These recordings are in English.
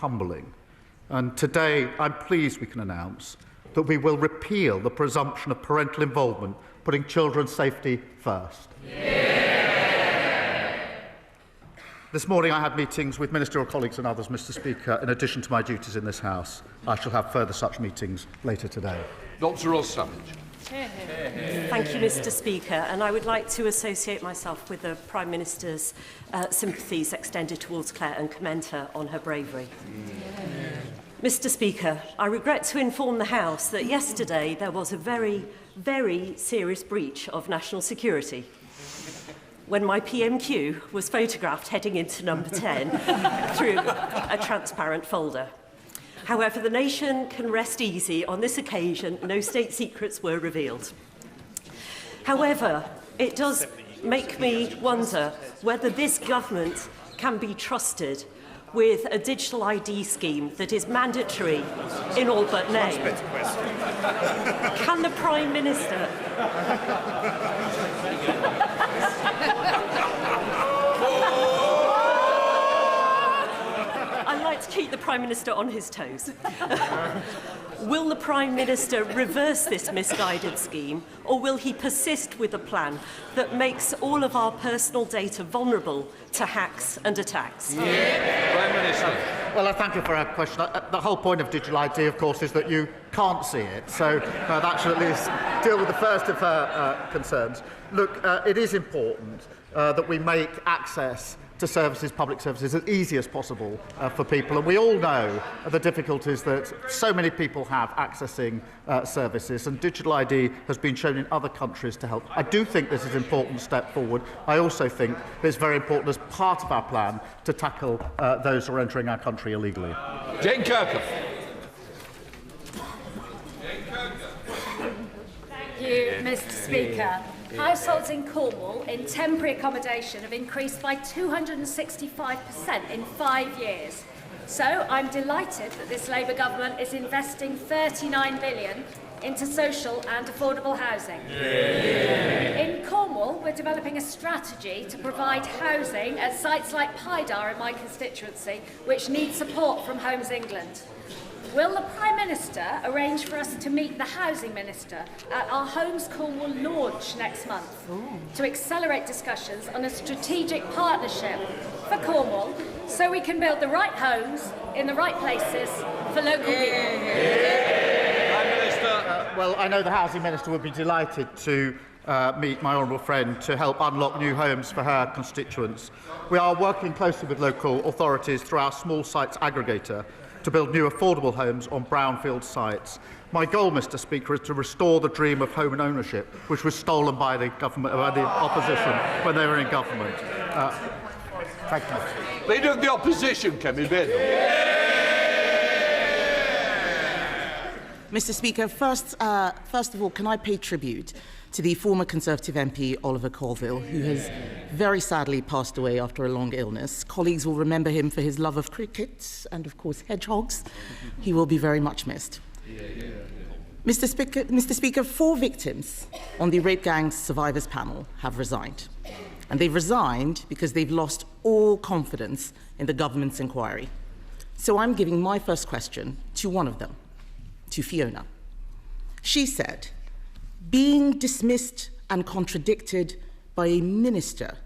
humbling. And today, I'm pleased we can announce that we will repeal the presumption of parental involvement, putting children's safety first. Yeah. This morning I had meetings with ministerial colleagues and others, Mr Speaker, in addition to my duties in this House. I shall have further such meetings later today. Dr. Ross-Savage. Thank you, Mr Speaker, and I would like to associate myself with the Prime Minister's sympathies extended towards Claire and commend her on her bravery. Mr Speaker, I regret to inform the House that yesterday there was a very, very serious breach of national security when my PMQ was photographed heading into number 10 through a transparent folder. However, the nation can rest easy. On this occasion, no state secrets were revealed. However, it does make me wonder whether this government can be trusted with a digital ID scheme that is mandatory in all but name. Can the Prime Minister... I'd like to keep the Prime Minister on his toes. Will the Prime Minister reverse this misguided scheme, or will he persist with a plan that makes all of our personal data vulnerable to hacks and attacks? Yeah. Prime Minister. Well, I thank you for that question. The whole point of digital ID, of course, is that you can't see it, so that should at least deal with the first of her concerns. Look, it is important that we make access to services, public services, as easy as possible for people. And we all know the difficulties that so many people have accessing services, and digital ID has been shown in other countries to help. I do think this is an important step forward. I also think it's very important as part of our plan to tackle those who are entering our country illegally. Jane Kirkhoff. Thank you, Mr Speaker. Households in Cornwall in temporary accommodation have increased by 265% in 5 years. So I'm delighted that this Labour government is investing £39 billion into social and affordable housing. Yeah. In Cornwall, we're developing a strategy to provide housing at sites like Pydar in my constituency, which need support from Homes England. Will the Prime Minister arrange for us to meet the Housing Minister at our Homes Cornwall launch next month to accelerate discussions on a strategic partnership for Cornwall so we can build the right homes in the right places for local people? Prime Minister. Well, I know the Housing Minister would be delighted to meet my honourable friend to help unlock new homes for her constituents. We are working closely with local authorities through our small sites aggregator to build new affordable homes on brownfield sites. My goal, Mr Speaker, is to restore the dream of home and ownership, which was stolen by the government, by the opposition when they were in government. Thank you. Leader of the Opposition, Kemi Beno. Mr Speaker, first of all, can I pay tribute to the former Conservative MP Oliver Colville, who has very sadly passed away after a long illness. Colleagues will remember him for his love of cricket and, of course, hedgehogs. He will be very much missed. Mr Speaker, 4 victims on the Rape Gang Survivors Panel have resigned. And they've resigned because they've lost all confidence in the government's inquiry. So I'm giving my first question to one of them, to Fiona. She said, being dismissed and contradicted by a minister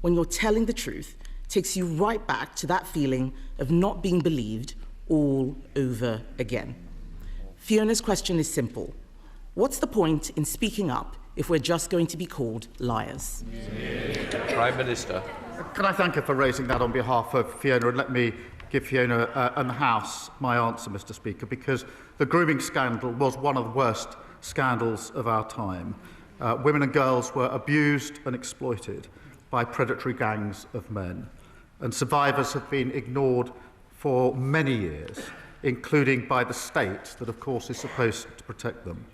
when you're telling the truth takes you right back to that feeling of not being believed all over again. Fiona's question is simple. What's the point in speaking up if we're just going to be called liars? Prime Minister. Can I thank her for raising that on behalf of Fiona, and let me give Fiona and the House my answer, Mr Speaker, because the grooming scandal was one of the worst scandals of our time. Women and girls were abused and exploited by predatory gangs of men, and survivors have been ignored for many years, including by the state that, of course, is supposed to protect them.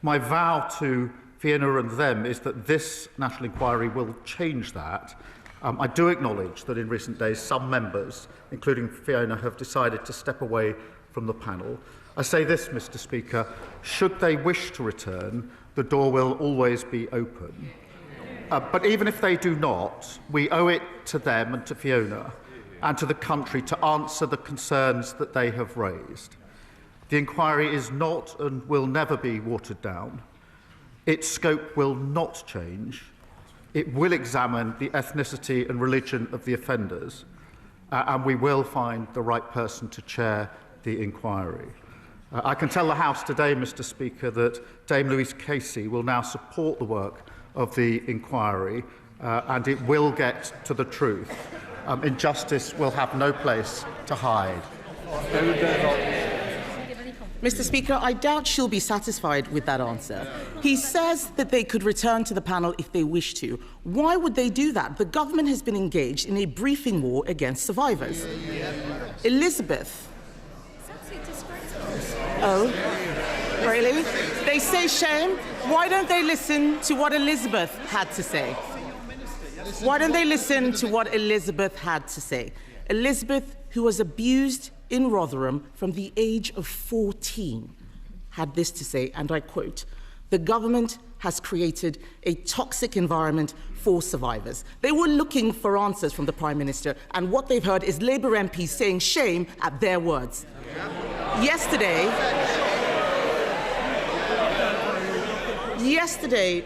My vow to Fiona and them is that this national inquiry will change that. I do acknowledge that in recent days some members, including Fiona, have decided to step away from the panel. I say this, Mr Speaker, should they wish to return, the door will always be open. But even if they do not, we owe it to them and to Fiona and to the country to answer the concerns that they have raised. The inquiry is not and will never be watered down. Its scope will not change. It will examine the ethnicity and religion of the offenders, and we will find the right person to chair the inquiry. I can tell the House today, Mr. Speaker, that Dame Louise Casey will now support the work of the inquiry, and it will get to the truth. Injustice will have no place to hide. Mr. Speaker, I doubt she'll be satisfied with that answer. He says that they could return to the panel if they wish to. Why would they do that? The government has been engaged in a briefing war against survivors. Elizabeth. Oh, really? They say shame? Why don't they listen to what Elizabeth had to say? Why don't they listen to what Elizabeth had to say? Elizabeth, who was abused in Rotherham from the age of 14, had this to say, and I quote, "The government has created a toxic environment for survivors." They were looking for answers from the Prime Minister, and what they've heard is Labour MPs saying shame at their words. Yesterday,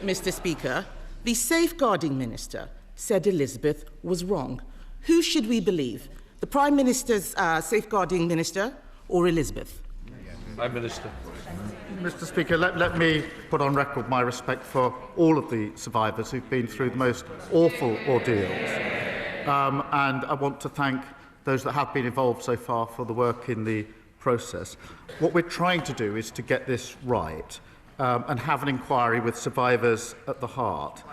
Mr. Speaker, the Safeguarding Minister said Elizabeth was wrong. Who should we believe? The Prime Minister's Safeguarding Minister or Elizabeth? Prime Minister. Mr. Speaker, let me put on record my respect for all of the survivors who've been through the most awful ordeals. And I want to thank those that have been involved so far for the work in the process. What we're trying to do is to get this right and have an inquiry with survivors at the heart.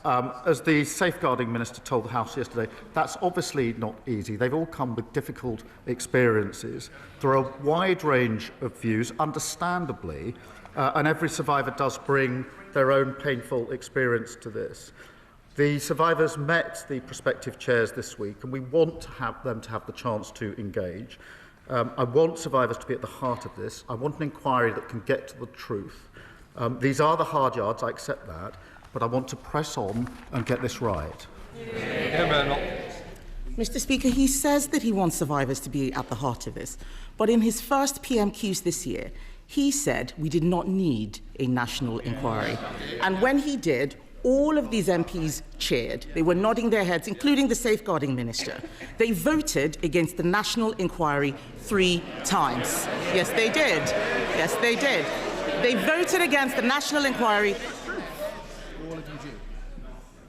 As the Safeguarding Minister told the House yesterday, that's obviously not easy. They've all come with difficult experiences. There are a wide range of views, understandably, and every survivor does bring their own painful experience to this. The survivors met the prospective chairs this week, and we want to have them to have the chance to engage. I want survivors to be at the heart of this. I want an inquiry that can get to the truth. These are the hard yards, I accept that, but I want to press on and get this right. Mr. Speaker, he says that he wants survivors to be at the heart of this, but in his first PMQs this year, he said we did not need a national inquiry. And when he did, all of these MPs cheered. They were nodding their heads, including the Safeguarding Minister. They voted against the national inquiry 3 times. Yes, they did. Yes, they did. They voted against the national inquiry.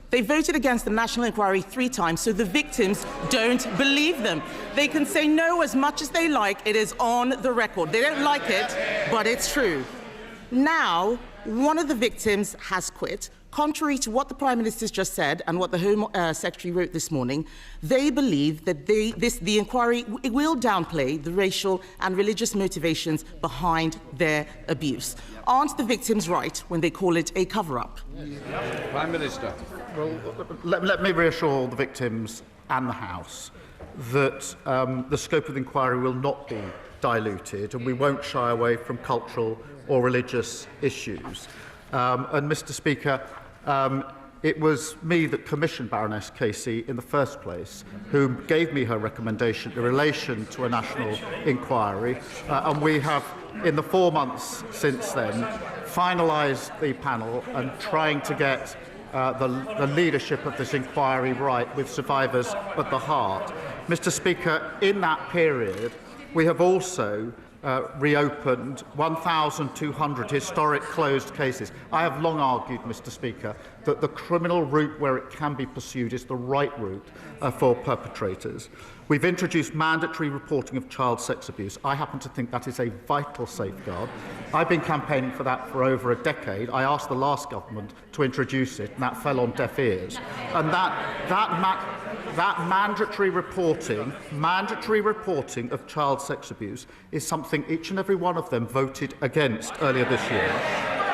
They voted against the national inquiry 3 times, so the victims don't believe them. They can say no as much as they like. It is on the record. They don't like it, but it's true. Now, one of the victims has quit. Contrary to what the Prime Minister's just said and what the Home Secretary wrote this morning, they believe that the inquiry will downplay the racial and religious motivations behind their abuse. Aren't the victims right when they call it a cover-up? Prime Minister. Well, let me reassure the victims and the House that the scope of the inquiry will not be diluted, and we won't shy away from cultural or religious issues. And Mr. Speaker, it was me that commissioned Baroness Casey in the first place, who gave me her recommendation in relation to a national inquiry, and we have, in the 4 months since then, finalised the panel and trying to get the leadership of this inquiry right, with survivors at the heart. Mr. Speaker, in that period, we have also reopened 1,200 historic closed cases. I have long argued, Mr. Speaker, that the criminal route where it can be pursued is the right route for perpetrators. We've introduced mandatory reporting of child sex abuse. I happen to think that is a vital safeguard. I've been campaigning for that for over a decade. I asked the last government to introduce it, and that fell on deaf ears. And that mandatory reporting of child sex abuse is something each and every one of them voted against earlier this year.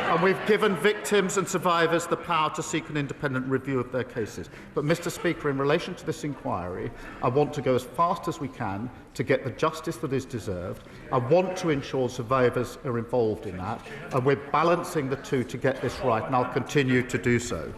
And we've given victims and survivors the power to seek an independent review of their cases. But, Mr. Speaker, in relation to this inquiry, I want to go as fast as we can to get the justice that is deserved. I want to ensure survivors are involved in that, and we're balancing the two to get this right, and I'll continue to do so.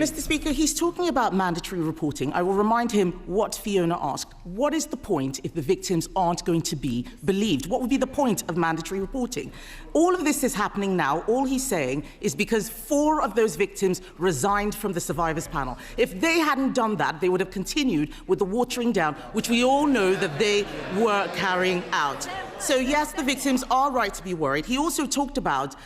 Mr. Speaker, he's talking about mandatory reporting. I will remind him what Fiona asked. What is the point if the victims aren't going to be believed? What would be the point of mandatory reporting? All of this is happening now. All he's saying is because 4 of those victims resigned from the survivors panel. If they hadn't done that, they would have continued with the watering down, which we all know that they were carrying out. So yes, the victims are right to be worried. He also talked about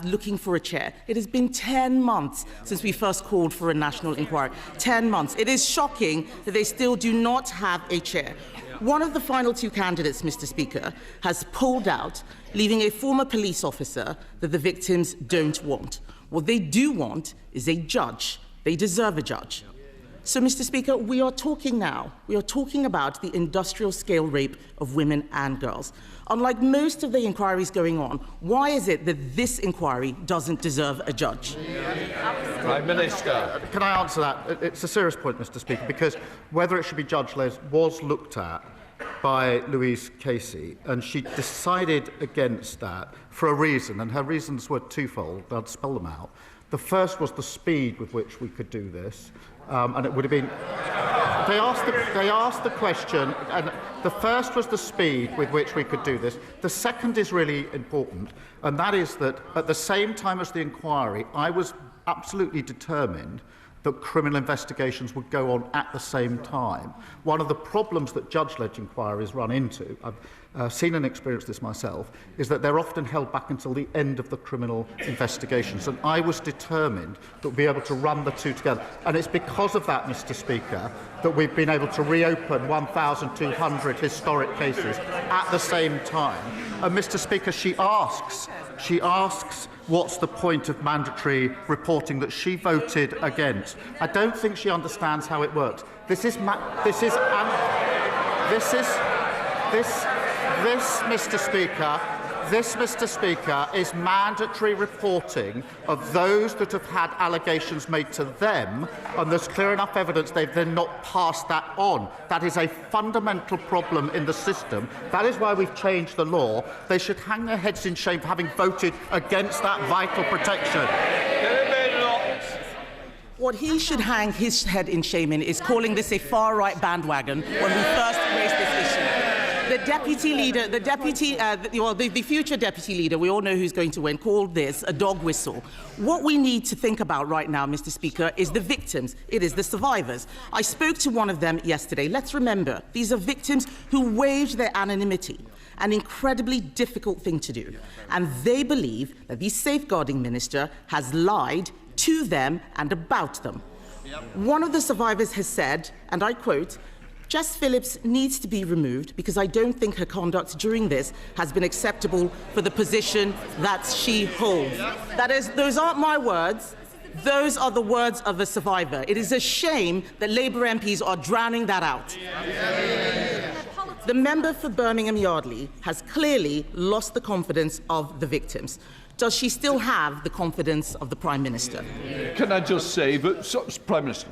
looking for a chair. It has been 10 months since we first called for a national inquiry. 10 months. It is shocking that they still do not have a chair. One of the final 2 candidates, Mr. Speaker, has pulled out, leaving a former police officer that the victims don't want. What they do want is a judge. They deserve a judge. So, Mr. Speaker, we are talking now. We are talking about the industrial-scale rape of women and girls. Unlike most of the inquiries going on, why is it that this inquiry doesn't deserve a judge? Prime Minister. Can I answer that? It's a serious point, Mr. Speaker, because whether it should be judge-led was looked at by Louise Casey, and she decided against that for a reason, and her reasons were twofold. I'll spell them out. The first was the speed with which we could do this, and it would have been... They asked the question, and the first was the speed with which we could do this. The second is really important, and that is that at the same time as the inquiry, I was absolutely determined that criminal investigations would go on at the same time. One of the problems that judge-led inquiries run into, I've seen and experienced this myself, is that they're often held back until the end of the criminal investigations. And I was determined that we'd be able to run the 2 together. And it's because of that, Mr. Speaker, that we've been able to reopen 1,200 historic cases at the same time. And, Mr. Speaker, she asks, what's the point of mandatory reporting that she voted against? I don't think she understands how it works. Mr. Speaker, is mandatory reporting of those that have had allegations made to them, and there's clear enough evidence they've then not passed that on. That is a fundamental problem in the system. That is why we've changed the law. They should hang their heads in shame for having voted against that vital protection. What he should hang his head in shame in is calling this a far-right bandwagon when we first raised this issue. The deputy leader, the future deputy leader, we all know who's going to win, called this a dog whistle. What we need to think about right now, Mr. Speaker, is the victims. It is the survivors. I spoke to one of them yesterday. Let's remember, these are victims who waived their anonymity, an incredibly difficult thing to do. And they believe that the safeguarding minister has lied to them and about them. One of the survivors has said, and I quote, "Jess Phillips needs to be removed because I don't think her conduct during this has been acceptable for the position that she holds." That is, those aren't my words. Those are the words of a survivor. It is a shame that Labour MPs are drowning that out. The member for Birmingham Yardley has clearly lost the confidence of the victims. Does she still have the confidence of the Prime Minister? Can I just say, Prime Minister,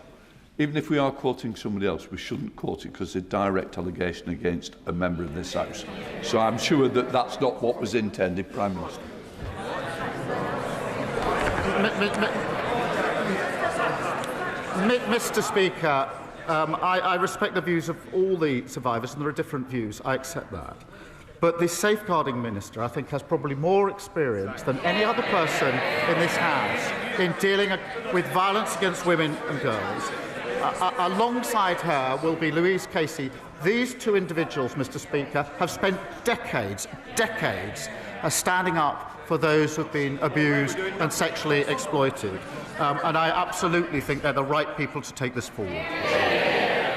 even if we are quoting somebody else, we shouldn't quote it because it's a direct allegation against a member of this House. So I'm sure that that's not what was intended, Prime Minister. Mr. Speaker, I respect the views of all the survivors, and there are different views. I accept that. But the safeguarding minister, I think, has probably more experience than any other person in this House in dealing with violence against women and girls. Alongside her will be Louise Casey. These 2 individuals, Mr. Speaker, have spent decades standing up for those who have been abused and sexually exploited. And I absolutely think they're the right people to take this forward.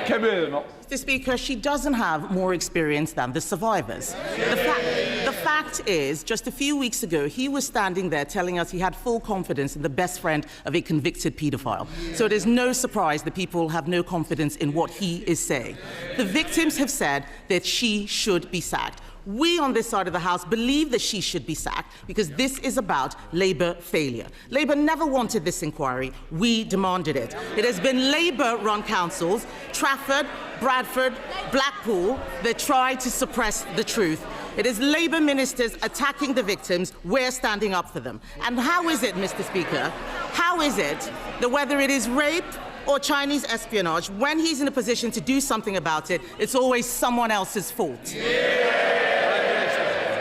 Mr. Speaker, she doesn't have more experience than the survivors. The fact is, just a few weeks ago, he was standing there telling us he had full confidence in the best friend of a convicted paedophile. So it is no surprise that people have no confidence in what he is saying. The victims have said that she should be sacked. We on this side of the House believe that she should be sacked because this is about Labour failure. Labour never wanted this inquiry. We demanded it. It has been Labour-run councils, Trafford, Bradford, Blackpool, that tried to suppress the truth. It is Labour ministers attacking the victims. We're standing up for them. And how is it, Mr. Speaker? How is it that whether it is rape or Chinese espionage, when he's in a position to do something about it, it's always someone else's fault?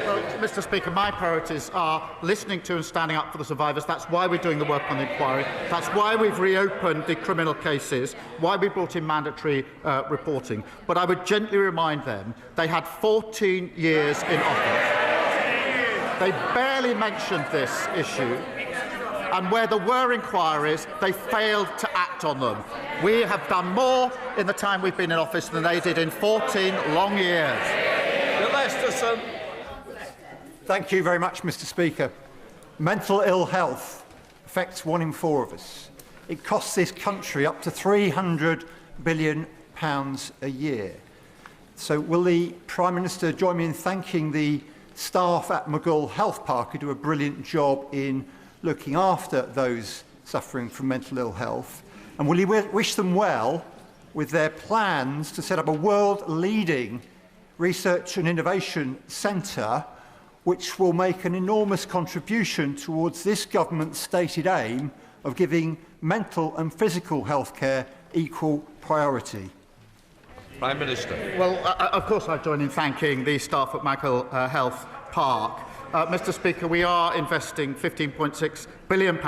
Well, Mr. Speaker, my priorities are listening to and standing up for the survivors. That's why we're doing the work on the inquiry. That's why we've reopened the criminal cases, why we brought in mandatory reporting. But I would gently remind them they had 14 years in office. They barely mentioned this issue. And where there were inquiries, they failed to act on them. We have done more in the time we've been in office than they did in 14 long years. Thank you very much, Mr. Speaker. Mental ill health affects 1 in 4 of us. It costs this country up to £300 billion a year. So will the Prime Minister join me in thanking the staff at McGull Health Park who do a brilliant job in looking after those suffering from mental ill health? And will he wish them well with their plans to set up a world-leading research and innovation centre which will make an enormous contribution towards this government's stated aim of giving mental and physical health care equal priority? Prime Minister. Well, of course I join in thanking the staff at McGull Health Park. Mr. Speaker, we are investing £15.6 billion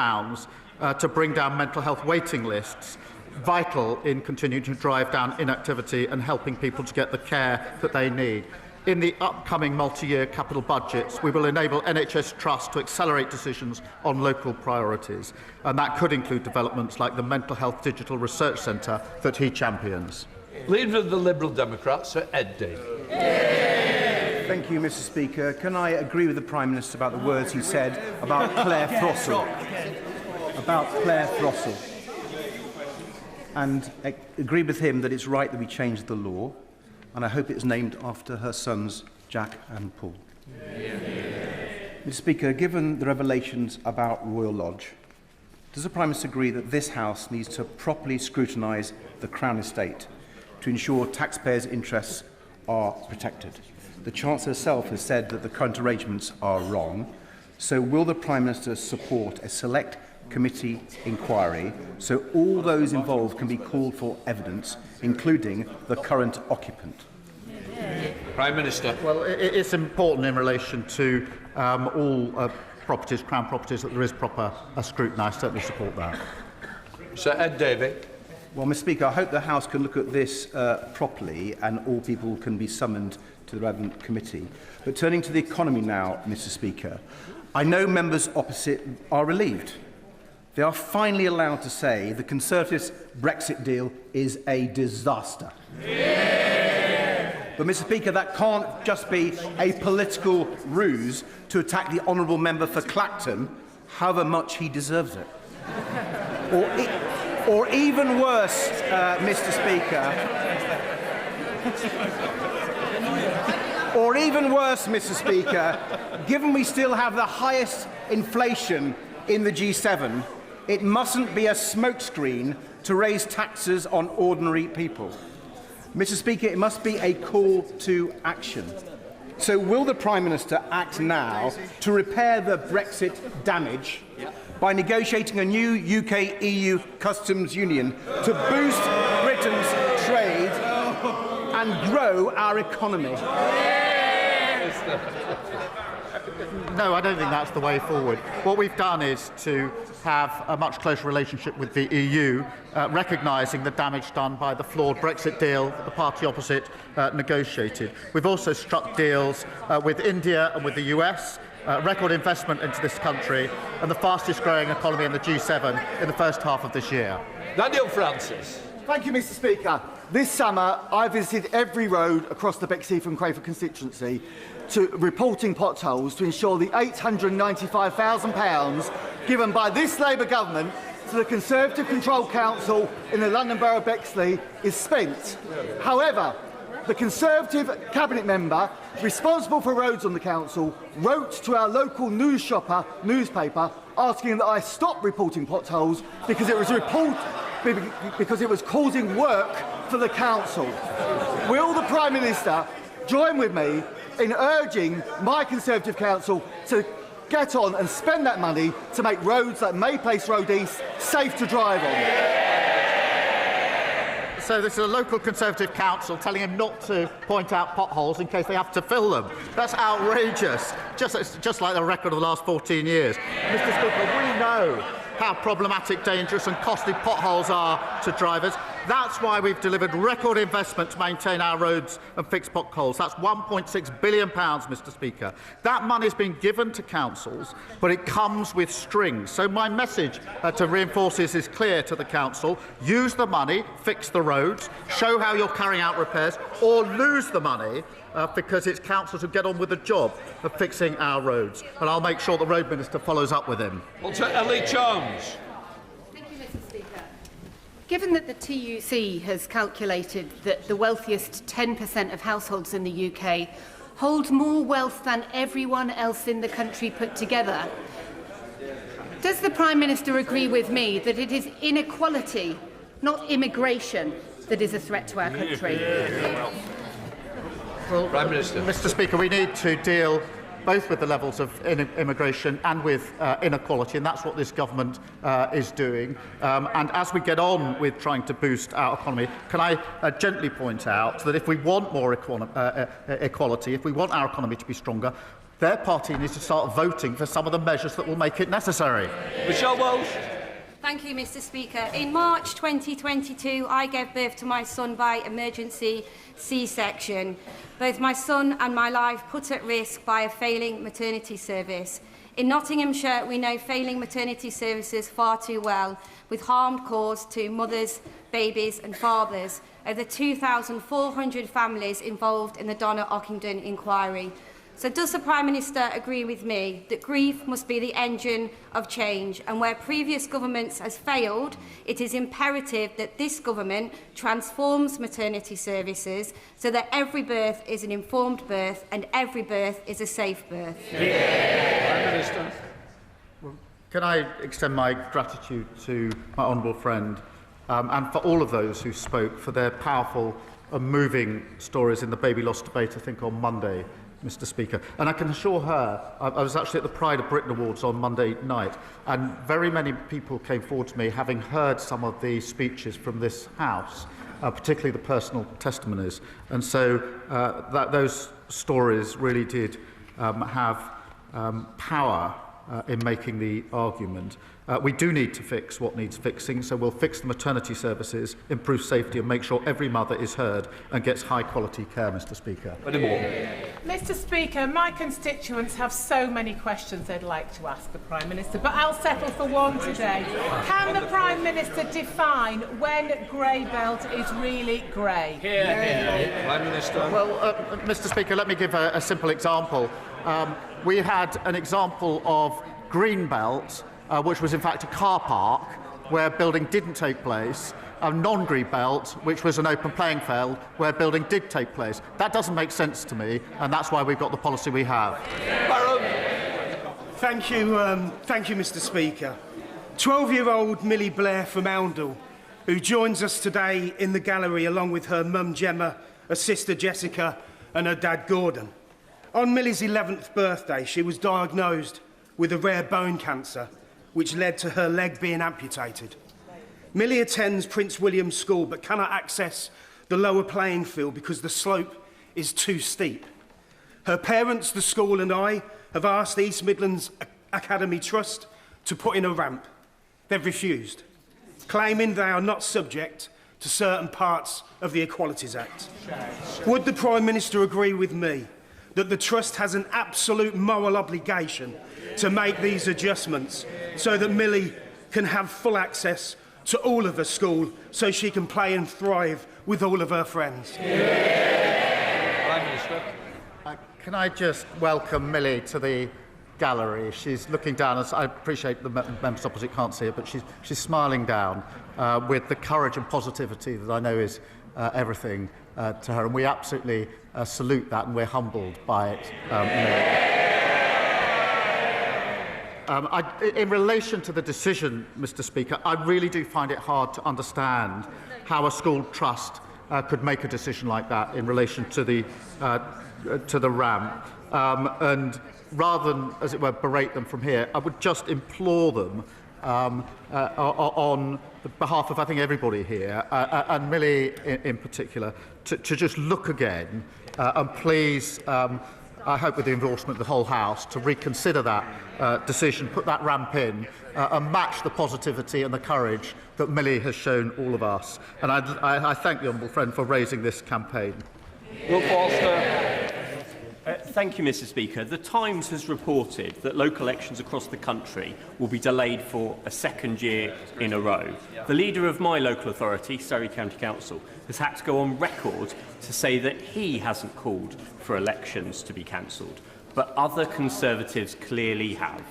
to bring down mental health waiting lists, vital in continuing to drive down inactivity and helping people to get the care that they need. In the upcoming multi-year capital budgets, we will enable NHS Trust to accelerate decisions on local priorities, and that could include developments like the Mental Health Digital Research Centre that he champions. Leader of the Liberal Democrats, Sir Ed Davey. Thank you, Mr. Speaker. Can I agree with the Prime Minister about the words he said about Claire Throssell? And agree with him that it's right that we change the law, and I hope it's named after her sons, Jack and Paul. Mr. Speaker, given the revelations about Royal Lodge, does the Prime Minister agree that this House needs to properly scrutinise the Crown Estate to ensure taxpayers' interests are protected? The Chancellor herself has said that the current arrangements are wrong. So will the Prime Minister support a select committee inquiry so all those involved can be called for evidence, including the current occupant? Prime Minister. Well, it's important in relation to all properties, Crown properties, that there is proper scrutiny. I certainly support that. Sir Ed Davey. Well, Mr. Speaker, I hope the House can look at this properly and all people can be summoned to the relevant committee. But turning to the economy now, Mr. Speaker, I know members opposite are relieved. They are finally allowed to say the Conservatives' Brexit deal is a disaster. But, Mr. Speaker, that can't just be a political ruse to attack the honourable member for Clacton, however much he deserves it. Or even worse, Mr. Speaker, given we still have the highest inflation in the G7, it mustn't be a smokescreen to raise taxes on ordinary people. Mr. Speaker, it must be a call to action. So will the Prime Minister act now to repair the Brexit damage by negotiating a new UK-EU customs union to boost Britain's trade and grow our economy? No, I don't think that's the way forward. What we've done is to have a much closer relationship with the EU, recognising the damage done by the flawed Brexit deal that the party opposite negotiated. We've also struck deals with India and with the US, record investment into this country, and the fastest growing economy in the G7 in the first half of this year. Daniel Francis. Thank you, Mr. Speaker. This summer, I visited every road across the Bexley and Crayford constituency to reporting potholes to ensure the £895,000 given by this Labour government to the Conservative-controlled council in the London Borough of Bexley is spent. However, the Conservative cabinet member responsible for roads on the council wrote to our local newspaper asking that I stop reporting potholes because it was causing work for the council. Will the Prime Minister join with me in urging my Conservative council to get on and spend that money to make roads like May Place Road East safe to drive on. So this is a local Conservative council telling him not to point out potholes in case they have to fill them. That's outrageous, just like the record of the last 14 years. Mr. Speaker, we know how problematic, dangerous and costly potholes are to drivers. That's why we've delivered record investment to maintain our roads and fix potholes. That's £1.6 billion, Mr. Speaker. That money has been given to councils, but it comes with strings. So my message to reinforce this is clear to the council. Use the money, fix the roads, show how you're carrying out repairs, or lose the money because it's councils who get on with the job of fixing our roads. And I'll make sure the Road Minister follows up with him. Ellie Jones. Thank you, Mr. Speaker. Given that the TUC has calculated that the wealthiest 10% of households in the UK hold more wealth than everyone else in the country put together, does the Prime Minister agree with me that it is inequality, not immigration, that is a threat to our country? Well, Prime Minister. Mr. Speaker, we need to deal both with the levels of immigration and with inequality, and that's what this government is doing. And as we get on with trying to boost our economy, can I gently point out that if we want more equality, if we want our economy to be stronger, their party needs to start voting for some of the measures that will make it necessary. Michelle Walsh. Thank you, Mr. Speaker. In March 2022, I gave birth to my son by emergency C-section. Both my son and my life put at risk by a failing maternity service. In Nottinghamshire, we know failing maternity services far too well, with harm caused to mothers, babies and fathers. Over 2,400 families involved in the Donna Ockington inquiry. So does the Prime Minister agree with me that grief must be the engine of change, and where previous governments has failed, it is imperative that this government transforms maternity services so that every birth is an informed birth and every birth is a safe birth? Prime Minister. Can I extend my gratitude to my honourable friend and for all of those who spoke for their powerful and moving stories in the baby loss debate, I think, on Monday, Mr. Speaker. And I can assure her, I was actually at the Pride of Britain Awards on Monday night, and very many people came forward to me having heard some of the speeches from this House, particularly the personal testimonies. And so those stories really did have power in making the argument. We do need to fix what needs fixing, so we'll fix the maternity services, improve safety and make sure every mother is heard and gets high quality care, Mr. Speaker. Mr. Speaker, my constituents have so many questions they'd like to ask the Prime Minister, but I'll settle for one today. Can the Prime Minister define when grey belt is really grey? Prime Minister. Well, Mr. Speaker, let me give a simple example. We had an example of green belt, which was in fact a car park where building didn't take place, a non-green belt, which was an open playing field where building did take place. That doesn't make sense to me, and that's why we've got the policy we have. Thank you, Mr. Speaker. 12-year-old Millie Blair from Oundle, who joins us today in the gallery along with her mum Gemma, her sister Jessica and her dad Gordon. On Millie's 11th birthday, she was diagnosed with a rare bone cancer, which led to her leg being amputated. Millie attends Prince William School but cannot access the lower playing field because the slope is too steep. Her parents, the school and I have asked the East Midlands Academy Trust to put in a ramp. They've refused, claiming they are not subject to certain parts of the Equalities Act. Would the Prime Minister agree with me that the Trust has an absolute moral obligation to make these adjustments so that Millie can have full access to all of her school so she can play and thrive with all of her friends? Prime Minister. Can I just welcome Millie to the gallery? She's looking down, as I appreciate the members opposite can't see it, but she's smiling down with the courage and positivity that I know is everything to her, and we absolutely salute that, and we're humbled by it. In relation to the decision, Mr. Speaker, I really do find it hard to understand how a school trust could make a decision like that in relation to the ramp. And rather than, as it were, berate them from here, I would just implore them on behalf of, I think, everybody here, and Millie in particular, to just look again and please, I hope with the endorsement of the whole House, to reconsider that decision, put that ramp in and match the positivity and the courage that Millie has shown all of us. And I thank the honourable friend for raising this campaign. Will Forster. Thank you, Mr. Speaker. The Times has reported that local elections across the country will be delayed for a second year in a row. The leader of my local authority, Surrey County Council, has had to go on record to say that he hasn't called for elections to be cancelled, but other Conservatives clearly have.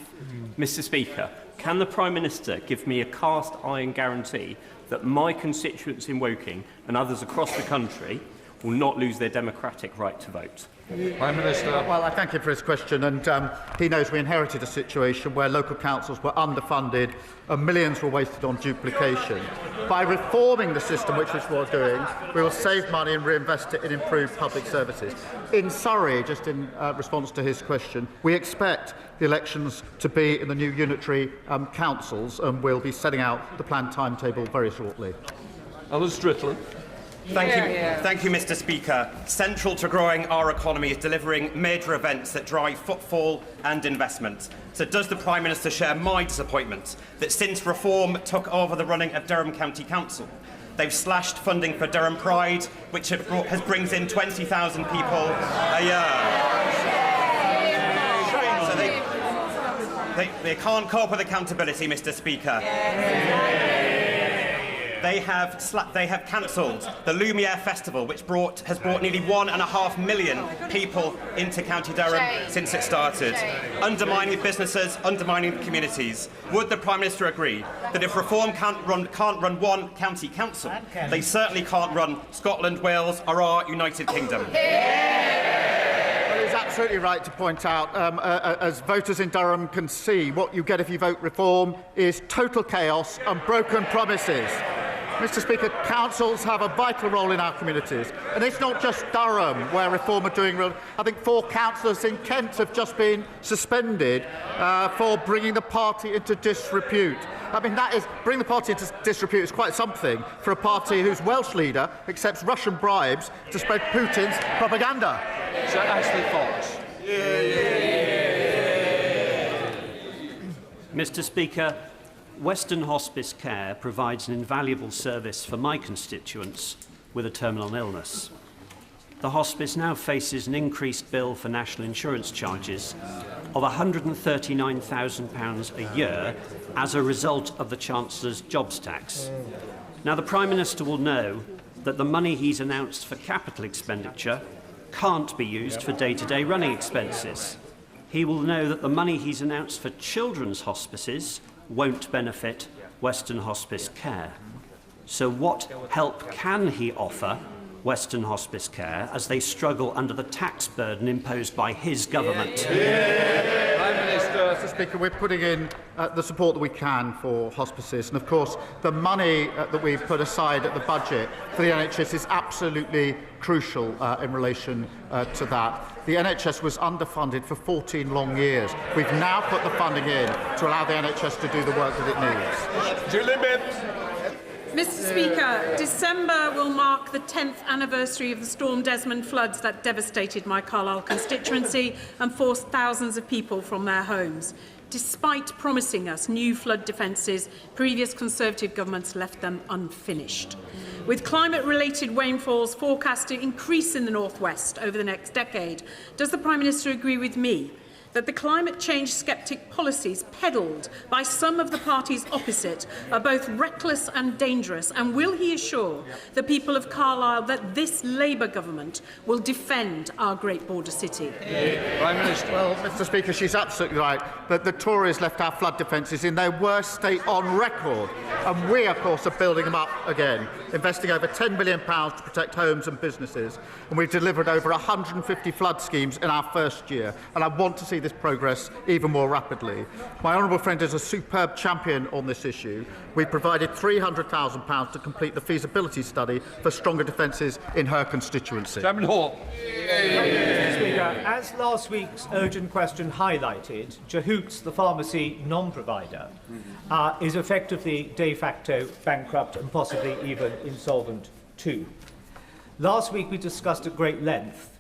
Mr. Speaker, can the Prime Minister give me a cast-iron guarantee that my constituents in Woking and others across the country will not lose their democratic right to vote? Prime Minister. Well, I thank him for his question, and he knows we inherited a situation where local councils were underfunded and millions were wasted on duplication. By reforming the system, which is what we're doing, we will save money and reinvest it in improved public services. In Surrey, just in response to his question, we expect the elections to be in the new unitary councils, and we'll be setting out the planned timetable very shortly. Alan Strickland. Thank you, Mr. Speaker. Central to growing our economy is delivering major events that drive footfall and investment. So does the Prime Minister share my disappointment that since Reform took over the running of Durham County Council, they've slashed funding for Durham Pride, which brings in 20,000 people a year? So they can't cope with accountability, Mr. Speaker. They have cancelled the Lumiere Festival, which has brought nearly 1.5 million people into County Durham since it started, undermining businesses, undermining communities. Would the Prime Minister agree that if Reform can't run one county council, they certainly can't run Scotland, Wales or our United Kingdom? Well, he's absolutely right to point out, as voters in Durham can see, what you get if you vote Reform is total chaos and broken promises. Mr. Speaker, councils have a vital role in our communities. And it's not just Durham where Reform are doing real. I think 4 councillors in Kent have just been suspended for bringing the party into disrepute. I mean, bring the party into disrepute is quite something for a party whose Welsh leader accepts Russian bribes to spread Putin's propaganda. Sir Ashley Fox. Mr. Speaker, Western Hospice Care provides an invaluable service for my constituents with a terminal illness. The hospice now faces an increased bill for national insurance charges of £139,000 a year as a result of the Chancellor's jobs tax. Now, the Prime Minister will know that the money he's announced for capital expenditure can't be used for day-to-day running expenses. He will know that the money he's announced for children's hospices won't benefit Western Hospice Care. So what help can he offer Western Hospice Care as they struggle under the tax burden imposed by his government? Prime Minister. Mr. Speaker, we're putting in the support that we can for hospices, and of course the money that we've put aside at the budget for the NHS is absolutely crucial in relation to that. The NHS was underfunded for 14 long years. We've now put the funding in to allow the NHS to do the work that it needs. Julie Bibbs. Mr. Speaker, December will mark the 10th anniversary of the Storm Desmond floods that devastated my Carlisle constituency and forced thousands of people from their homes. Despite promising us new flood defences, previous Conservative governments left them unfinished. With climate-related rainfalls forecast to increase in the North West over the next decade, does the Prime Minister agree with me that the climate change sceptic policies peddled by some of the parties opposite are both reckless and dangerous? And will he assure the people of Carlisle that this Labour government will defend our great border city? Prime Minister. Well, Mr. Speaker, she's absolutely right that the Tories left our flood defences in their worst state on record. And we, of course, are building them up again, investing over £10 million to protect homes and businesses. And we've delivered over 150 flood schemes in our first year. And I want to see this progress even more rapidly. My honourable friend is a superb champion on this issue. We provided £300,000 to complete the feasibility study for stronger defences in her constituency. Chairman Hall. Mr. Speaker, as last week's urgent question highlighted, Jehoots, the pharmacy non-provider, is effectively de facto bankrupt and possibly even insolvent too. Last week we discussed at great length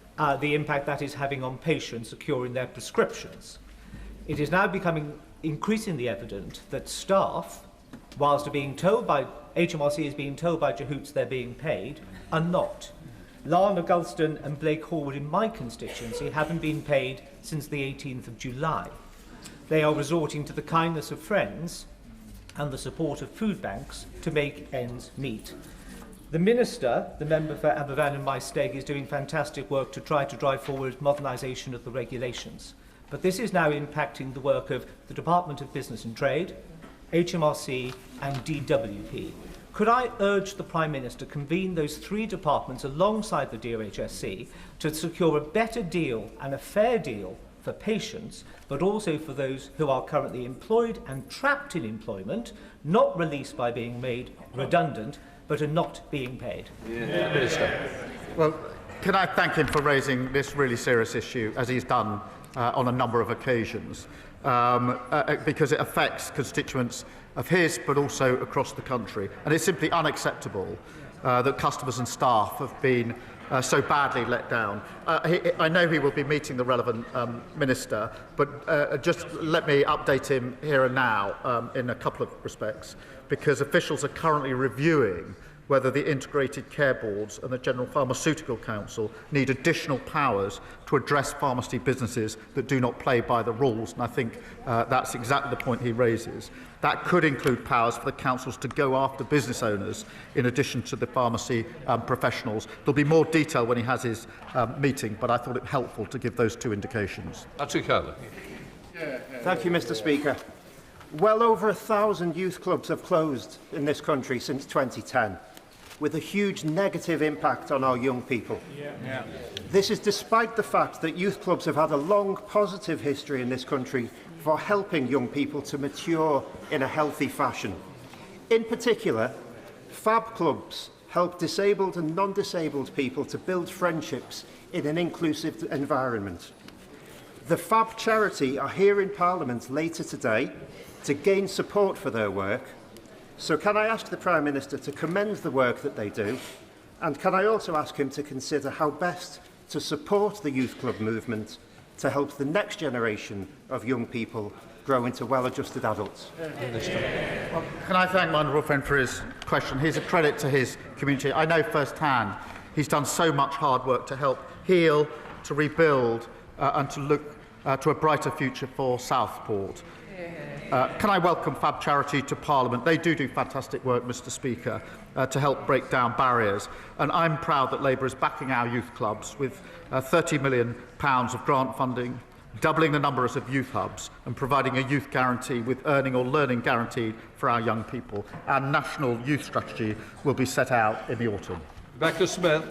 the impact that is having on patients securing their prescriptions. It is now becoming increasingly evident that staff, whilst being told by HMRC is being told by Jehoots they're being paid, are not. Lana Gulston and Blake Horwood in my constituency haven't been paid since the 18th of July. They are resorting to the kindness of friends and the support of food banks to make ends meet. The Minister, the member for Aberfan and Maesteg, is doing fantastic work to try to drive forward modernisation of the regulations. But this is now impacting the work of the Department of Business and Trade, HMRC and DWP. Could I urge the Prime Minister to convene those three departments alongside the DOHSC to secure a better deal and a fair deal for patients, but also for those who are currently employed and trapped in employment, not released by being made redundant, but are not being paid? Minister. Well, can I thank him for raising this really serious issue, as he's done on a number of occasions, because it affects constituents of his, but also across the country. And it's simply unacceptable that customers and staff have been so badly let down. I know he will be meeting the relevant minister, but just let me update him here and now in a couple of respects, because officials are currently reviewing whether the Integrated Care Boards and the General Pharmaceutical Council need additional powers to address pharmacy businesses that do not play by the rules. And I think that's exactly the point he raises. That could include powers for the councils to go after business owners in addition to the pharmacy professionals. There'll be more detail when he has his meeting, but I thought it helpful to give those two indications. Thank you, Mr. Speaker. Well over 1,000 youth clubs have closed in this country since 2010, with a huge negative impact on our young people. This is despite the fact that youth clubs have had a long positive history in this country for helping young people to mature in a healthy fashion. In particular, FAB clubs help disabled and non-disabled people to build friendships in an inclusive environment. The FAB charity are here in Parliament later today to gain support for their work. So can I ask the Prime Minister to commend the work that they do, and can I also ask him to consider how best to support the youth club movement to help the next generation of young people grow into well-adjusted adults? Well, can I thank my honourable friend for his question? He's a credit to his community. I know firsthand he's done so much hard work to help heal, to rebuild and to look to a brighter future for Southport. Can I welcome FAB Charity to Parliament? They do fantastic work, Mr. Speaker, to help break down barriers. And I'm proud that Labour is backing our youth clubs with £30 million of grant funding, doubling the numbers of youth hubs and providing a youth guarantee with earning or learning guaranteed for our young people. Our national youth strategy will be set out in the autumn. Rebecca Smith.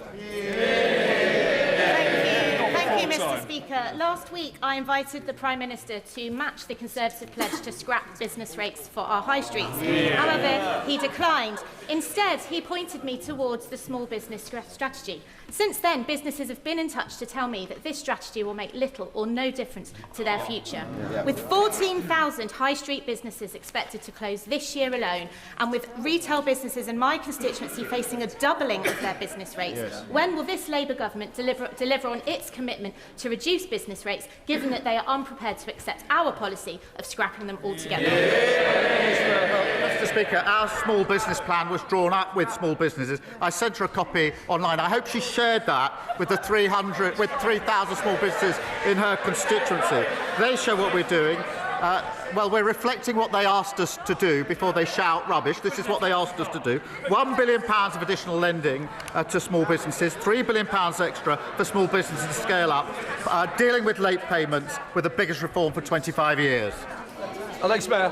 Mr. Speaker, last week I invited the Prime Minister to match the Conservative pledge to scrap business rates for our high streets. However, he declined. Instead, he pointed me towards the small business strategy. Since then, businesses have been in touch to tell me that this strategy will make little or no difference to their future. With 14,000 high street businesses expected to close this year alone, and with retail businesses in my constituency facing a doubling of their business rates, when will this Labour government deliver on its commitment to reduce business rates, given that they are unprepared to accept our policy of scrapping them altogether? Mr. Speaker, our small business plan was drawn up with small businesses. I sent her a copy online. I hope she shared that with the 3,000 small businesses in her constituency. They show what we're doing. Well, we're reflecting what they asked us to do before they shout rubbish. This is what they asked us to do. £1 billion of additional lending to small businesses, £3 billion extra for small businesses to scale up, dealing with late payments with the biggest reform for 25 years. Alex Mayer.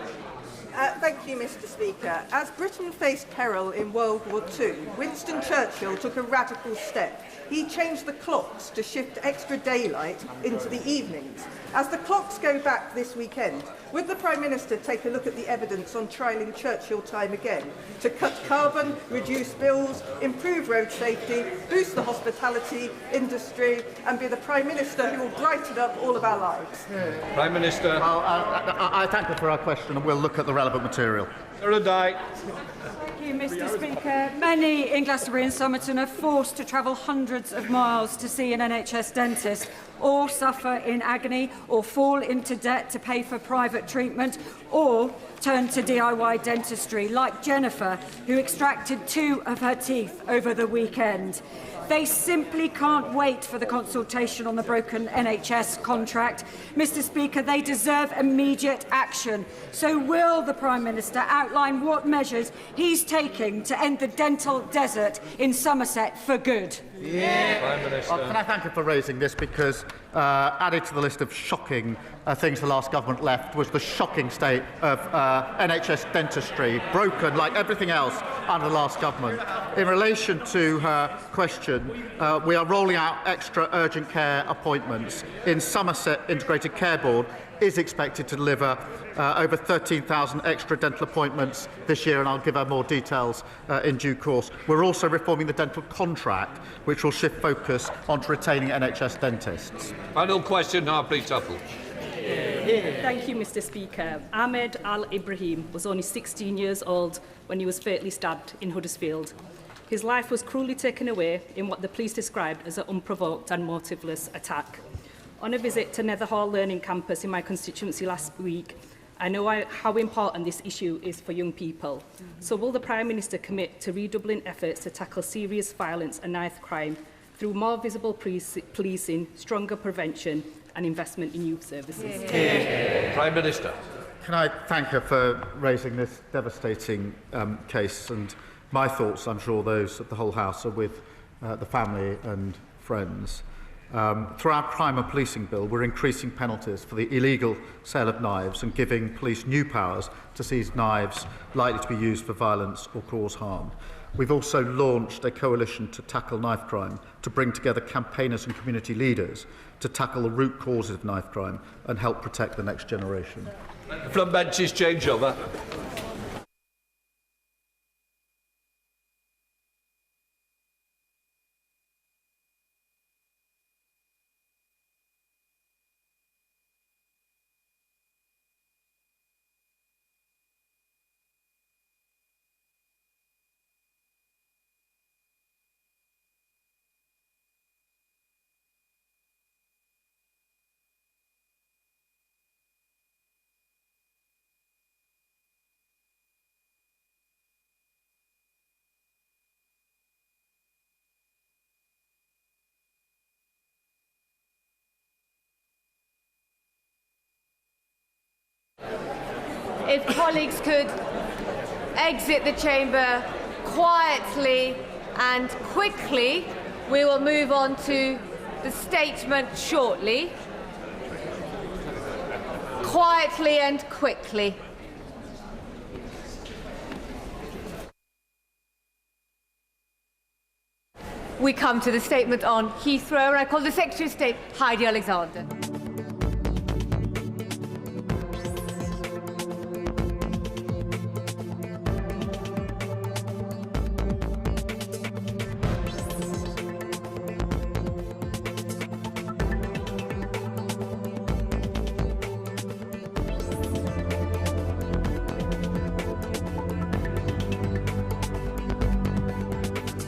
Thank you, Mr. Speaker. As Britain faced peril in World War II, Winston Churchill took a radical step. he changed the clocks to shift extra daylight into the evenings. As the clocks go back this weekend, would the Prime Minister take a look at the evidence on trialling Churchill time again to cut carbon, reduce bills, improve road safety, boost the hospitality industry, and be the Prime Minister who will brighten up all of our lives? Prime Minister. Well, I thank her for our question, and we'll look at the relevant material. Thank you, Mr. Speaker. Many in Glastonbury and Somerton are forced to travel hundreds of miles to see an NHS dentist, or suffer in agony, or fall into debt to pay for private treatment, or turn to DIY dentistry, like Jennifer, who extracted 2 of her teeth over the weekend. They simply can't wait for the consultation on the broken NHS contract. Mr. Speaker, they deserve immediate action. So will the Prime Minister outline what measures he's taking to end the dental desert in Somerset for good? Prime Minister. Well, can I thank you for raising this, because added to the list of shocking things the last government left was the shocking state of NHS dentistry, broken like everything else under the last government. In relation to her question, we are rolling out extra urgent care appointments. In Somerset, Integrated Care Board is expected to deliver over 13,000 extra dental appointments this year, and I'll give her more details in due course. We're also reforming the dental contract, which will shift focus onto retaining NHS dentists. Final question now, please, Tuffle. Thank you, Mr. Speaker. Ahmed Al-Ibrahim was only 16 years old when he was fatally stabbed in Huddersfield. His life was cruelly taken away in what the police described as an unprovoked and motiveless attack. On a visit to Netherhall Learning Campus in my constituency last week, I know how important this issue is for young people. So will the Prime Minister commit to redoubling efforts to tackle serious violence and knife crime through more visible policing, stronger prevention and investment in youth services? Prime Minister. Can I thank her for raising this devastating case, and my thoughts, I'm sure those of the whole House, are with the family and friends. Through our crime and policing bill, we're increasing penalties for the illegal sale of knives and giving police new powers to seize knives likely to be used for violence or cause harm. We've also launched a coalition to tackle knife crime, to bring together campaigners and community leaders to tackle the root causes of knife crime and help protect the next generation. Front benches change over. If colleagues could exit the chamber quietly and quickly, we will move on to the statement shortly. Quietly and quickly. We come to the statement on Heathrow, and I call the Secretary of State, Heidi Alexander.